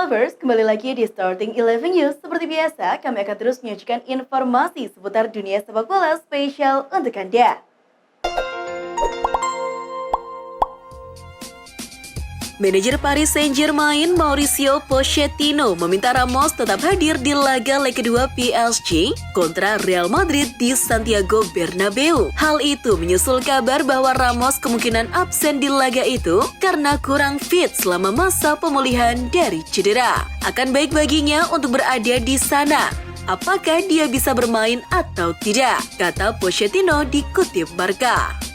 lovers, kembali lagi di Starting 11 News. Seperti biasa, kami akan terus menyajikan informasi seputar dunia sepak bola spesial untuk Anda. Manajer Paris Saint-Germain Mauricio Pochettino meminta Ramos tetap hadir di laga leg kedua PSG kontra Real Madrid di Santiago Bernabeu. Hal itu menyusul kabar bahwa Ramos kemungkinan absen di laga itu karena kurang fit selama masa pemulihan dari cedera. Akan baik baginya untuk berada di sana. Apakah dia bisa bermain atau tidak? Kata Pochettino dikutip Marca.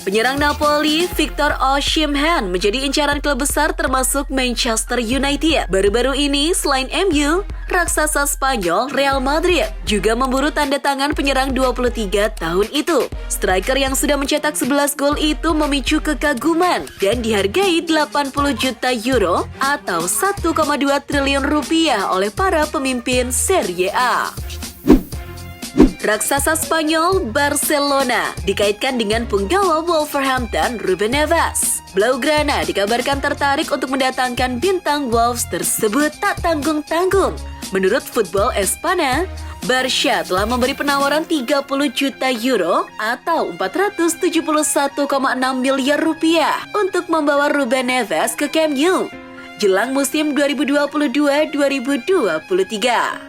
Penyerang Napoli, Victor Osimhen menjadi incaran klub besar termasuk Manchester United. Baru-baru ini, selain MU, raksasa Spanyol Real Madrid juga memburu tanda tangan penyerang 23 tahun itu. Striker yang sudah mencetak 11 gol itu memicu kekaguman dan dihargai 80 juta euro atau 1,2 triliun rupiah oleh para pemimpin Serie A. Raksasa Spanyol Barcelona dikaitkan dengan punggawa Wolverhampton Ruben Neves. Blaugrana dikabarkan tertarik untuk mendatangkan bintang Wolves tersebut tak tanggung-tanggung. Menurut Football Espana, Barca telah memberi penawaran 30 juta euro atau 471,6 miliar rupiah untuk membawa Ruben Neves ke Camp Nou jelang musim 2022-2023.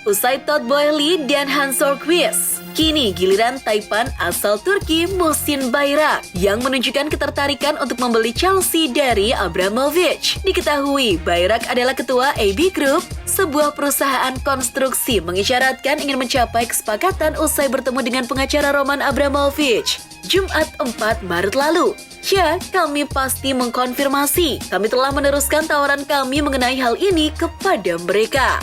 Usai Todd Boehly dan Hans Sorquist, kini giliran Taipan asal Turki Muhsin Bayrak yang menunjukkan ketertarikan untuk membeli Chelsea dari Abramovich. Diketahui Bayrak adalah ketua AB Group, sebuah perusahaan konstruksi mengisyaratkan ingin mencapai kesepakatan usai bertemu dengan pengacara Roman Abramovich Jumat 4 Maret lalu. Ya, kami pasti mengkonfirmasi. Kami telah meneruskan tawaran kami mengenai hal ini kepada mereka.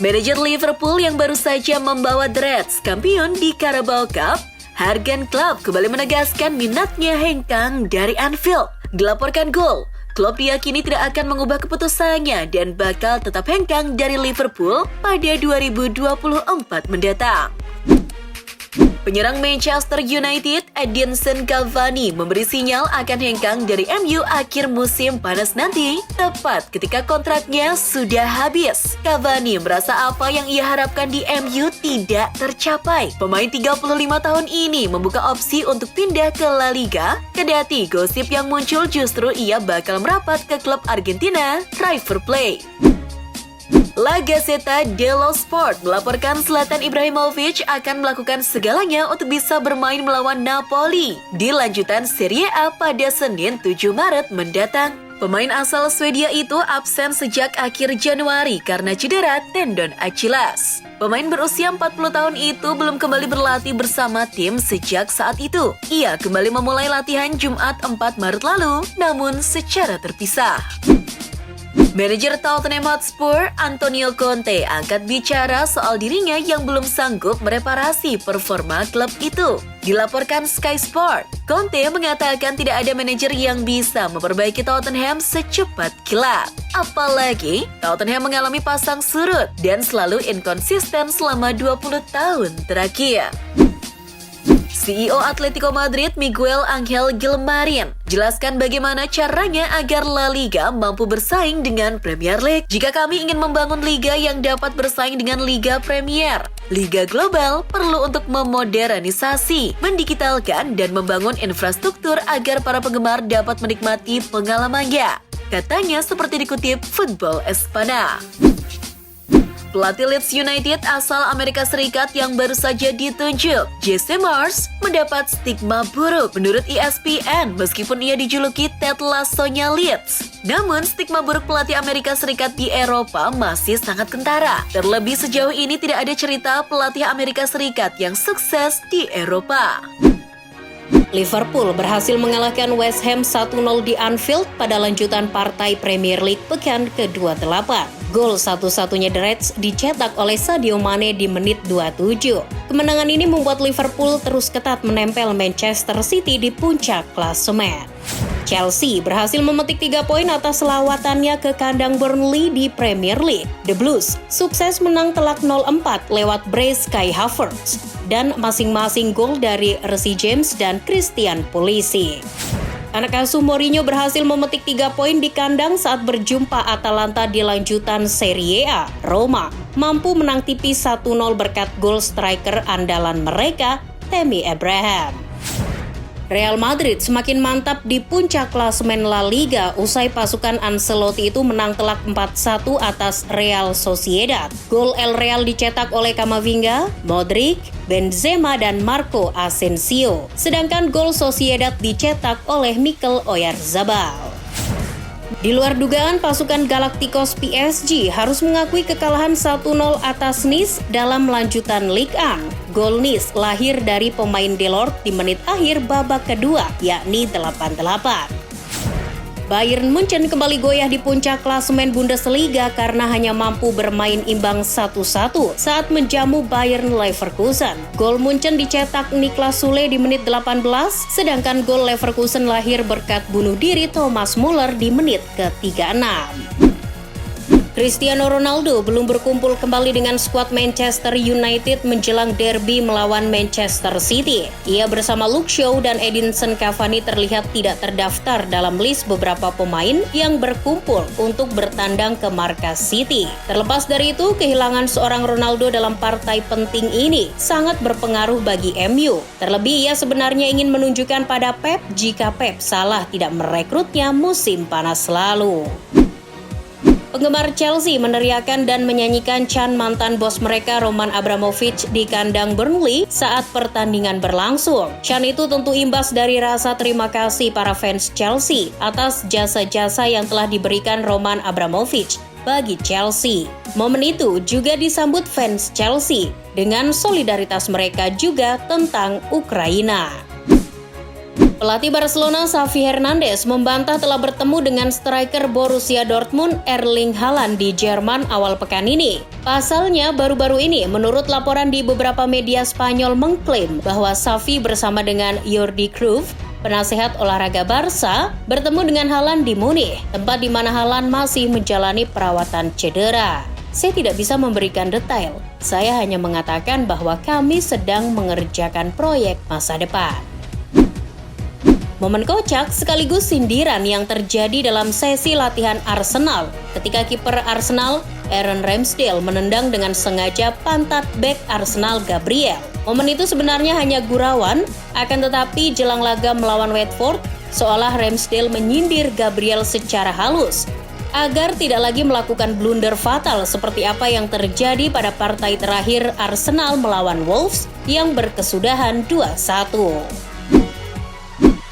Manajer Liverpool yang baru saja membawa The Reds kampiun di Carabao Cup, Jurgen Klopp kembali menegaskan minatnya hengkang dari Anfield. Dilaporkan gol, Klopp diyakini tidak akan mengubah keputusannya dan bakal tetap hengkang dari Liverpool pada 2024 mendatang. Penyerang Manchester United, Edinson Cavani, memberi sinyal akan hengkang dari MU akhir musim panas nanti, tepat ketika kontraknya sudah habis. Cavani merasa apa yang ia harapkan di MU tidak tercapai. Pemain 35 tahun ini membuka opsi untuk pindah ke La Liga, kendati gosip yang muncul justru ia bakal merapat ke klub Argentina, River Plate. La Gazzetta dello Sport melaporkan Zlatan Ibrahimovic akan melakukan segalanya untuk bisa bermain melawan Napoli di lanjutan Serie A pada Senin 7 Maret mendatang. Pemain asal Swedia itu absen sejak akhir Januari karena cedera tendon Achilles. Pemain berusia 40 tahun itu belum kembali berlatih bersama tim sejak saat itu. Ia kembali memulai latihan Jumat 4 Maret lalu, namun secara terpisah. Manajer Tottenham Hotspur, Antonio Conte, angkat bicara soal dirinya yang belum sanggup mereparasi performa klub itu. Dilaporkan Sky Sport, Conte mengatakan tidak ada manajer yang bisa memperbaiki Tottenham secepat kilat. Apalagi, Tottenham mengalami pasang surut dan selalu inkonsisten selama 20 tahun terakhir. CEO Atletico Madrid Miguel Angel Gilmarin jelaskan bagaimana caranya agar La Liga mampu bersaing dengan Premier League. Jika kami ingin membangun liga yang dapat bersaing dengan Liga Premier, Liga Global perlu untuk memodernisasi, mendigitalkan, dan membangun infrastruktur agar para penggemar dapat menikmati pengalamannya. Katanya seperti dikutip Football Espana. Pelatih Leeds United asal Amerika Serikat yang baru saja ditunjuk, Jesse Marsch, mendapat stigma buruk menurut ESPN meskipun ia dijuluki Ted Lasso-nya Leeds. Namun, stigma buruk pelatih Amerika Serikat di Eropa masih sangat kentara. Terlebih sejauh ini tidak ada cerita pelatih Amerika Serikat yang sukses di Eropa. Liverpool berhasil mengalahkan West Ham 1-0 di Anfield pada lanjutan partai Premier League pekan ke-28. Gol satu-satunya The Reds dicetak oleh Sadio Mane di menit 27. Kemenangan ini membuat Liverpool terus ketat menempel Manchester City di puncak klasemen. Chelsea berhasil memetik 3 poin atas lawatannya ke kandang Burnley di Premier League. The Blues sukses menang telak 0-4 lewat brace Kai Havertz dan masing-masing gol dari Reece James dan Christian Pulisic. Anak asuh Mourinho berhasil memetik 3 poin di kandang saat berjumpa Atalanta di lanjutan Serie A. Roma mampu menang tipis 1-0 berkat gol striker andalan mereka, Tammy Abraham. Real Madrid semakin mantap di puncak klasemen La Liga usai pasukan Ancelotti itu menang telak 4-1 atas Real Sociedad. Gol El Real dicetak oleh Camavinga, Modric, Benzema, dan Marco Asensio. Sedangkan gol Sociedad dicetak oleh Mikel Oyarzabal. Di luar dugaan, pasukan Galacticos PSG harus mengakui kekalahan 1-0 atas Nice dalam lanjutan Ligue 1. Gol Nice lahir dari pemain Delort di menit akhir babak kedua, yakni 88. Bayern Munchen kembali goyah di puncak klasemen Bundesliga karena hanya mampu bermain imbang 1-1 saat menjamu Bayern Leverkusen. Gol Munchen dicetak Niklas Sule di menit 18, sedangkan gol Leverkusen lahir berkat bunuh diri Thomas Muller di menit ke-36. Cristiano Ronaldo belum berkumpul kembali dengan skuad Manchester United menjelang derby melawan Manchester City. Ia bersama Luke Shaw dan Edinson Cavani terlihat tidak terdaftar dalam list beberapa pemain yang berkumpul untuk bertandang ke markas City. Terlepas dari itu, kehilangan seorang Ronaldo dalam partai penting ini sangat berpengaruh bagi MU. Terlebih ia sebenarnya ingin menunjukkan pada Pep jika Pep salah tidak merekrutnya musim panas lalu. Penggemar Chelsea meneriakan dan menyanyikan chant mantan bos mereka Roman Abramovich di kandang Burnley saat pertandingan berlangsung. Chant itu tentu imbas dari rasa terima kasih para fans Chelsea atas jasa-jasa yang telah diberikan Roman Abramovich bagi Chelsea. Momen itu juga disambut fans Chelsea dengan solidaritas mereka juga tentang Ukraina. Pelatih Barcelona Xavi Hernandez membantah telah bertemu dengan striker Borussia Dortmund Erling Haaland di Jerman awal pekan ini. Pasalnya, baru-baru ini menurut laporan di beberapa media Spanyol mengklaim bahwa Xavi bersama dengan Jordi Cruyff, penasehat olahraga Barca, bertemu dengan Haaland di Munich, tempat di mana Haaland masih menjalani perawatan cedera. Saya tidak bisa memberikan detail, saya hanya mengatakan bahwa kami sedang mengerjakan proyek masa depan. Momen kocak sekaligus sindiran yang terjadi dalam sesi latihan Arsenal ketika kiper Arsenal, Aaron Ramsdale, menendang dengan sengaja pantat bek Arsenal Gabriel. Momen itu sebenarnya hanya gurauan, akan tetapi jelang laga melawan Watford, seolah Ramsdale menyindir Gabriel secara halus agar tidak lagi melakukan blunder fatal seperti apa yang terjadi pada partai terakhir Arsenal melawan Wolves yang berkesudahan 2-1.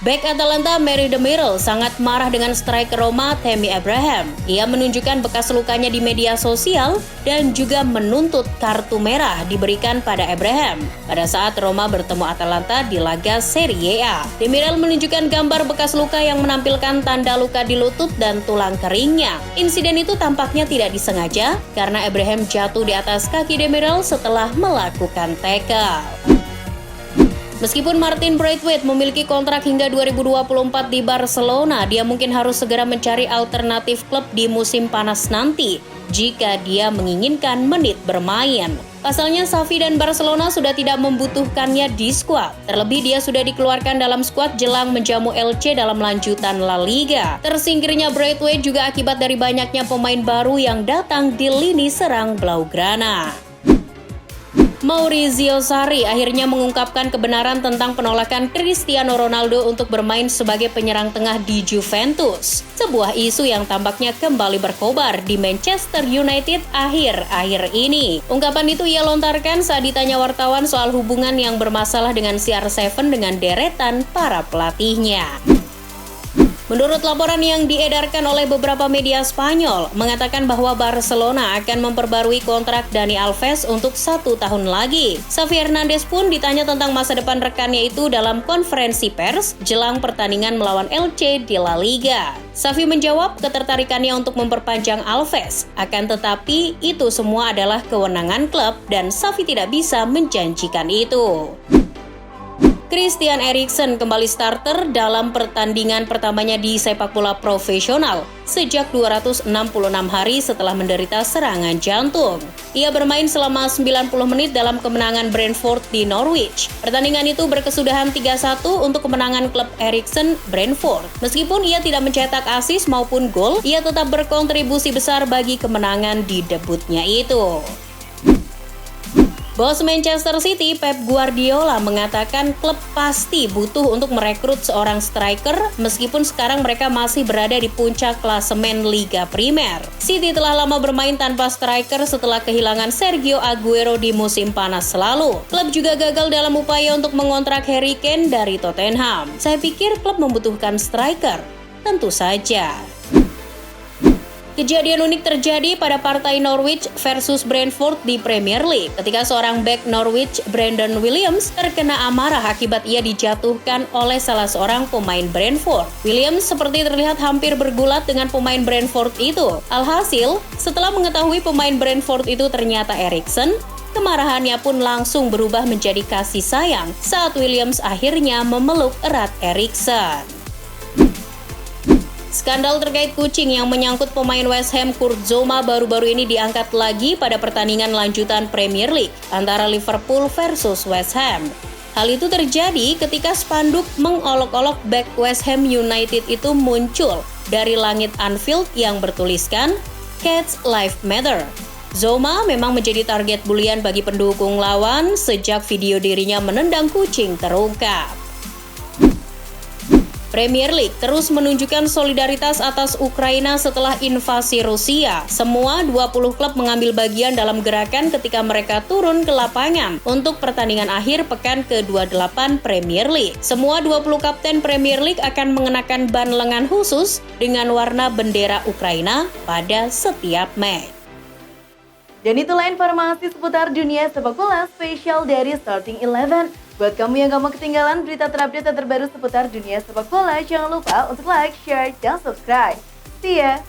Bek Atalanta Mary Demiral sangat marah dengan striker Roma Tammy Abraham. Ia menunjukkan bekas lukanya di media sosial dan juga menuntut kartu merah diberikan pada Abraham pada saat Roma bertemu Atalanta di laga Serie A. Demiral menunjukkan gambar bekas luka yang menampilkan tanda luka di lutut dan tulang keringnya. Insiden itu tampaknya tidak disengaja karena Abraham jatuh di atas kaki Demiral setelah melakukan tackle. Meskipun Martin Braithwaite memiliki kontrak hingga 2024 di Barcelona, dia mungkin harus segera mencari alternatif klub di musim panas nanti jika dia menginginkan menit bermain. Pasalnya Xavi dan Barcelona sudah tidak membutuhkannya di skuad. Terlebih dia sudah dikeluarkan dalam skuad jelang menjamu Elche dalam lanjutan La Liga. Tersingkirnya Braithwaite juga akibat dari banyaknya pemain baru yang datang di lini serang Blaugrana. Maurizio Sarri akhirnya mengungkapkan kebenaran tentang penolakan Cristiano Ronaldo untuk bermain sebagai penyerang tengah di Juventus. Sebuah isu yang tampaknya kembali berkobar di Manchester United akhir-akhir ini. Ungkapan itu ia lontarkan saat ditanya wartawan soal hubungan yang bermasalah dengan CR7 dengan deretan para pelatihnya. Menurut laporan yang diedarkan oleh beberapa media Spanyol, mengatakan bahwa Barcelona akan memperbarui kontrak Dani Alves untuk 1 tahun lagi. Xavi Hernandez pun ditanya tentang masa depan rekannya itu dalam konferensi pers jelang pertandingan melawan Elche di La Liga. Xavi menjawab ketertarikannya untuk memperpanjang Alves, akan tetapi itu semua adalah kewenangan klub dan Xavi tidak bisa menjanjikan itu. Christian Eriksen kembali starter dalam pertandingan pertamanya di sepak bola profesional sejak 266 hari setelah menderita serangan jantung. Ia bermain selama 90 menit dalam kemenangan Brentford di Norwich. Pertandingan itu berkesudahan 3-1 untuk kemenangan klub Eriksen Brentford. Meskipun ia tidak mencetak assist maupun gol, ia tetap berkontribusi besar bagi kemenangan di debutnya itu. Bos Manchester City Pep Guardiola mengatakan klub pasti butuh untuk merekrut seorang striker meskipun sekarang mereka masih berada di puncak klasemen Liga Primer. City telah lama bermain tanpa striker setelah kehilangan Sergio Aguero di musim panas lalu. Klub juga gagal dalam upaya untuk mengontrak Harry Kane dari Tottenham. Saya pikir klub membutuhkan striker. Tentu saja. Kejadian unik terjadi pada partai Norwich versus Brentford di Premier League ketika seorang bek Norwich, Brandon Williams, terkena amarah akibat ia dijatuhkan oleh salah seorang pemain Brentford. Williams seperti terlihat hampir bergulat dengan pemain Brentford itu. Alhasil, setelah mengetahui pemain Brentford itu ternyata Eriksen, kemarahannya pun langsung berubah menjadi kasih sayang saat Williams akhirnya memeluk erat Eriksen. Skandal terkait kucing yang menyangkut pemain West Ham Kurt Zouma baru-baru ini diangkat lagi pada pertandingan lanjutan Premier League antara Liverpool versus West Ham. Hal itu terjadi ketika spanduk mengolok-olok bek West Ham United itu muncul dari langit Anfield yang bertuliskan Cats Life Matter. Zouma memang menjadi target bulian bagi pendukung lawan sejak video dirinya menendang kucing terungkap. Premier League terus menunjukkan solidaritas atas Ukraina setelah invasi Rusia. Semua 20 klub mengambil bagian dalam gerakan ketika mereka turun ke lapangan untuk pertandingan akhir pekan ke-28 Premier League. Semua 20 kapten Premier League akan mengenakan ban lengan khusus dengan warna bendera Ukraina pada setiap match. Dan itulah informasi seputar dunia sepak bola spesial dari Starting 11. Buat kamu yang gak mau ketinggalan berita terupdate dan terbaru seputar dunia sepak bola, jangan lupa untuk like, share, dan subscribe. See ya!